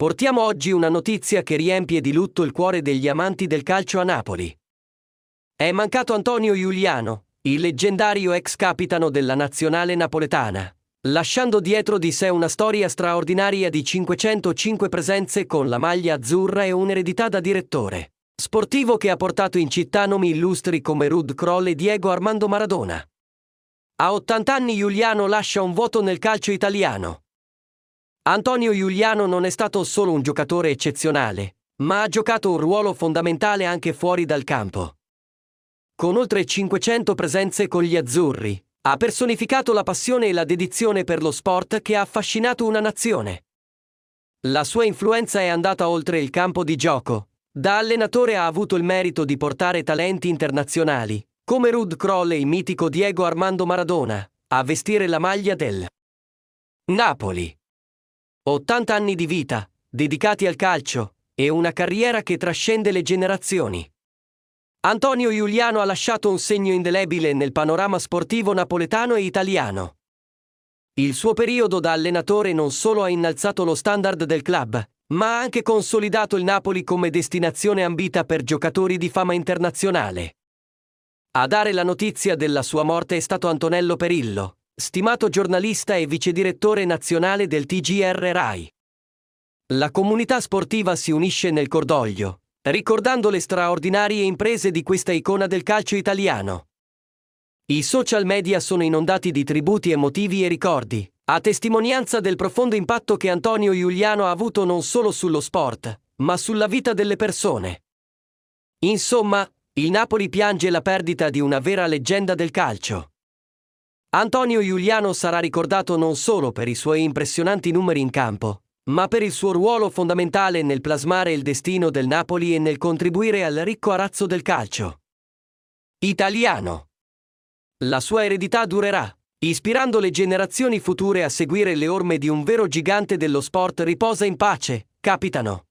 Portiamo oggi una notizia che riempie di lutto il cuore degli amanti del calcio a Napoli. È mancato Antonio Giuliano, il leggendario ex capitano della nazionale napoletana, lasciando dietro di sé una storia straordinaria di 505 presenze con la maglia azzurra e un'eredità da direttore sportivo che ha portato in città nomi illustri come Ruud Krol e Diego Armando Maradona. A 80 anni Giuliano lascia un vuoto nel calcio italiano. Antonio Giuliano non è stato solo un giocatore eccezionale, ma ha giocato un ruolo fondamentale anche fuori dal campo. Con oltre 500 presenze con gli azzurri, ha personificato la passione e la dedizione per lo sport che ha affascinato una nazione. La sua influenza è andata oltre il campo di gioco. Da allenatore ha avuto il merito di portare talenti internazionali, come Ruud Krol e il mitico Diego Armando Maradona, a vestire la maglia del Napoli. 80 anni di vita, dedicati al calcio, e una carriera che trascende le generazioni. Antonio Giuliano ha lasciato un segno indelebile nel panorama sportivo napoletano e italiano. Il suo periodo da allenatore non solo ha innalzato lo standard del club, ma ha anche consolidato il Napoli come destinazione ambita per giocatori di fama internazionale. A dare la notizia della sua morte è stato Antonello Perillo, stimato giornalista e vicedirettore nazionale del TGR Rai. La comunità sportiva si unisce nel cordoglio, ricordando le straordinarie imprese di questa icona del calcio italiano. I social media sono inondati di tributi emotivi e ricordi, a testimonianza del profondo impatto che Antonio Giuliano ha avuto non solo sullo sport, ma sulla vita delle persone. Insomma, il Napoli piange la perdita di una vera leggenda del calcio. Antonio Giuliano sarà ricordato non solo per i suoi impressionanti numeri in campo, ma per il suo ruolo fondamentale nel plasmare il destino del Napoli e nel contribuire al ricco arazzo del calcio italiano. La sua eredità durerà, ispirando le generazioni future a seguire le orme di un vero gigante dello sport. Riposa in pace, capitano.